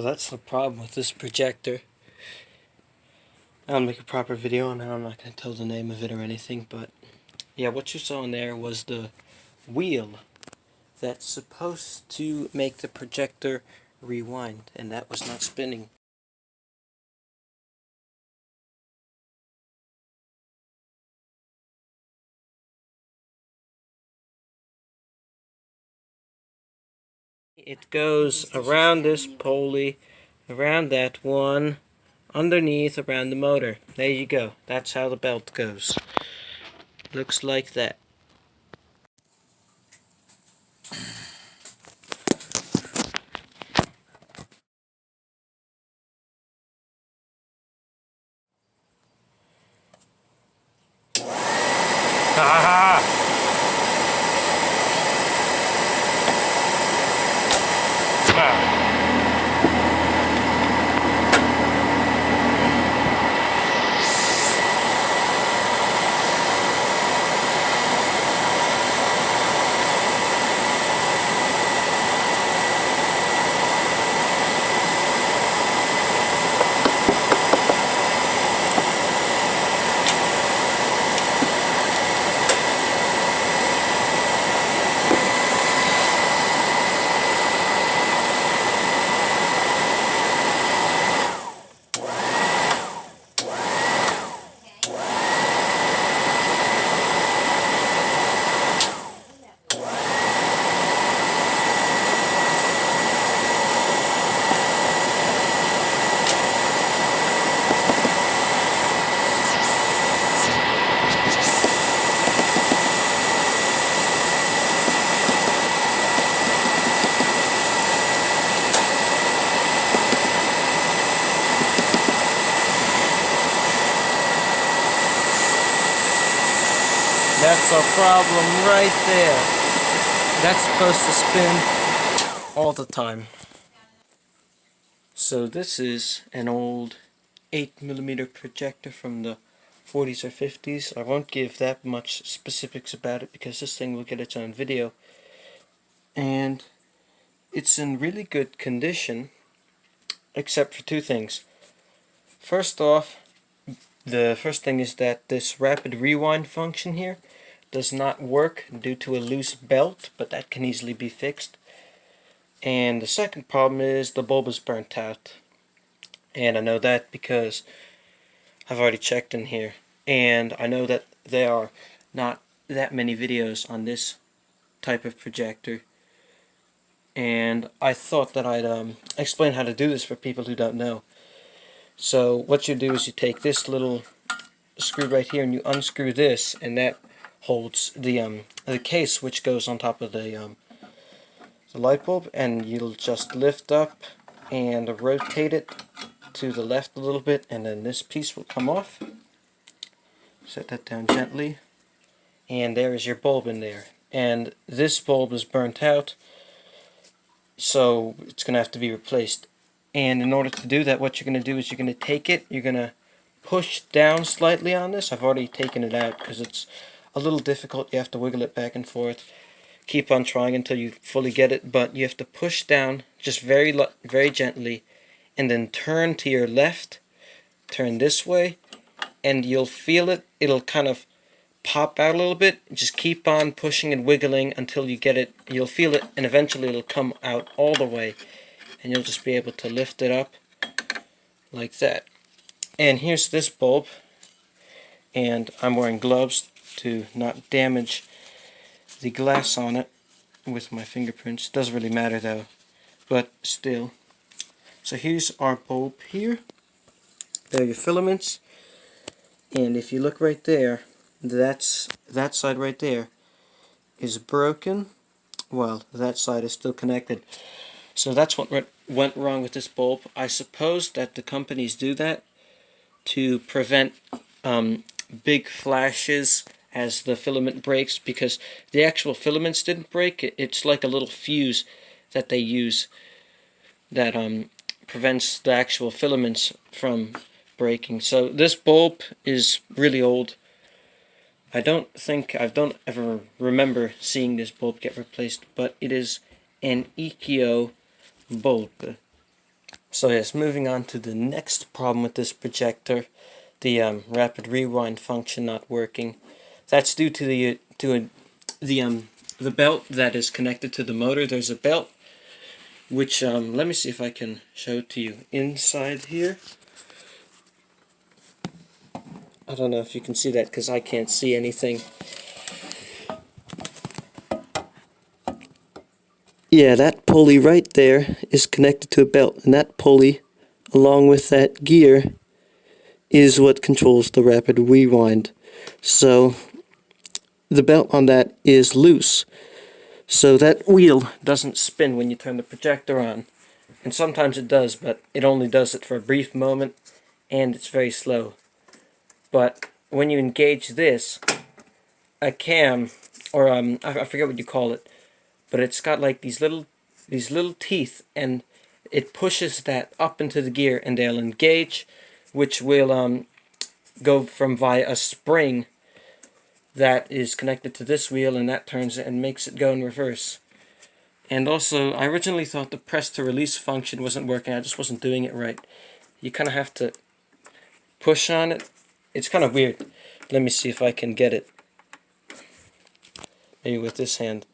that's the problem with this projector. I'll make a proper video on it. I'm not going to tell the name of it or anything, but yeah, what you saw in there was the wheel that's supposed to make the projector rewind, and that was not spinning. It goes around this pulley, around that one, underneath, around the motor. There you go. That's how the belt goes. Looks like that. Ha ha! That's a problem right there. That's supposed to spin all the time. So this is an old 8mm projector from the 40s or 50s. I won't give that much specifics about it because this thing will get its own video. And it's in really good condition, except for two things. First off, the first thing is that this rapid rewind function here does not work due to a loose belt, but that can easily be fixed. And the second problem is the bulb is burnt out. And I know that because I've already checked in here. And I know that there are not that many videos on this type of projector. And I thought that I'd explain how to do this for people who don't know. So what you do is you take this little screw right here and you unscrew this, and that holds the case which goes on top of the light bulb, and you'll just lift up and rotate it to the left a little bit, and then this piece will come off. Set that down gently, and there is your bulb in there. And this bulb is burnt out, so it's going to have to be replaced. And in order to do that, what you're going to do is you're going to take it, you're going to push down slightly on this. I've already taken it out because it's a little difficult. You have to wiggle it back and forth. Keep on trying until you fully get it, but you have to push down just very gently, and then turn to your left, turn this way, and you'll feel it. It'll kind of pop out a little bit. Just keep on pushing and wiggling until you get it. You'll feel it, and eventually it'll come out all the way, and you'll just be able to lift it up like that. And here's this bulb, and I'm wearing gloves to not damage the glass on it with my fingerprints. Doesn't really matter though, but still. So here's our bulb here. There are your filaments, and if you look right there, that side right there is broken. Well, that side is still connected. So that's what went wrong with this bulb. I suppose that the companies do that to prevent big flashes as the filament breaks, because the actual filaments didn't break. It's like a little fuse that they use that prevents the actual filaments from breaking. So this bulb is really old. I don't ever remember seeing this bulb get replaced, but it is an Ikkyo bulb. So yes, moving on to the next problem with this projector, the rapid rewind function not working. That's due to the belt that is connected to the motor. There's a belt which let me see if I can show it to you inside here. I don't know if you can see that because I can't see anything. Yeah, that pulley right there is connected to a belt, and that pulley, along with that gear, is what controls the rapid rewind. So the belt on that is loose, so that wheel doesn't spin when you turn the projector on. And sometimes it does, but it only does it for a brief moment, and it's very slow. But when you engage this, a cam, or I forget what you call it, but it's got like these little teeth, and it pushes that up into the gear, and they'll engage, which will go from via a spring that is connected to this wheel, and that turns it and makes it go in reverse. And also, I originally thought the press to release function wasn't working. I just wasn't doing it right. You kind of have to push on it. It's kind of weird. Let me see if I can get it. Maybe with this hand.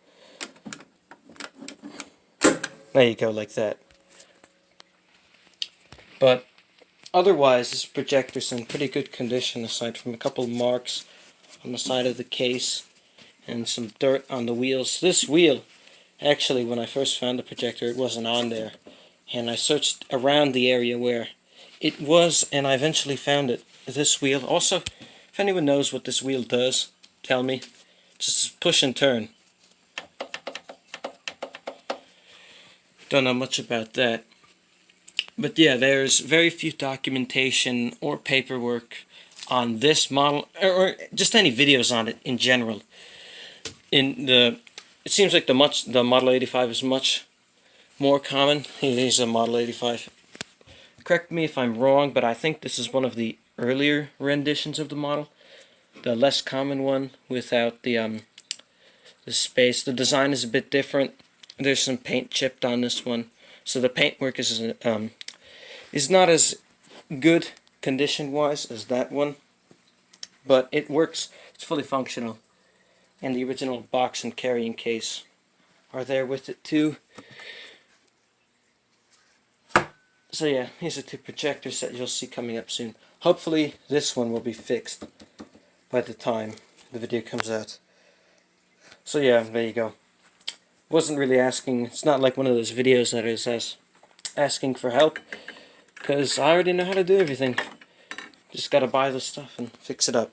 There you go, like that. But otherwise, this projector's in pretty good condition, aside from a couple of marks on the side of the case and some dirt on the wheels. This wheel, actually, when I first found the projector, it wasn't on there. And I searched around the area where it was, and I eventually found it. This wheel. Also, if anyone knows what this wheel does, tell me. Just push and turn. Don't know much about that. But yeah, there's very few documentation or paperwork on this model, or just any videos on it in general. It seems like the Model 85 is much more common. Here's a Model 85. Correct me if I'm wrong, but I think this is one of the earlier renditions of the model, the less common one without the space. The design is a bit different. There's some paint chipped on this one, so the paintwork is not as good condition-wise as that one, but it works. It's fully functional, and the original box and carrying case are there with it too. So yeah, here's the two projectors that you'll see coming up soon. Hopefully this one will be fixed by the time the video comes out. So yeah, there you go. Wasn't really asking, it's not like one of those videos that is asking for help, because I already know how to do everything. Just gotta buy the stuff and fix it up.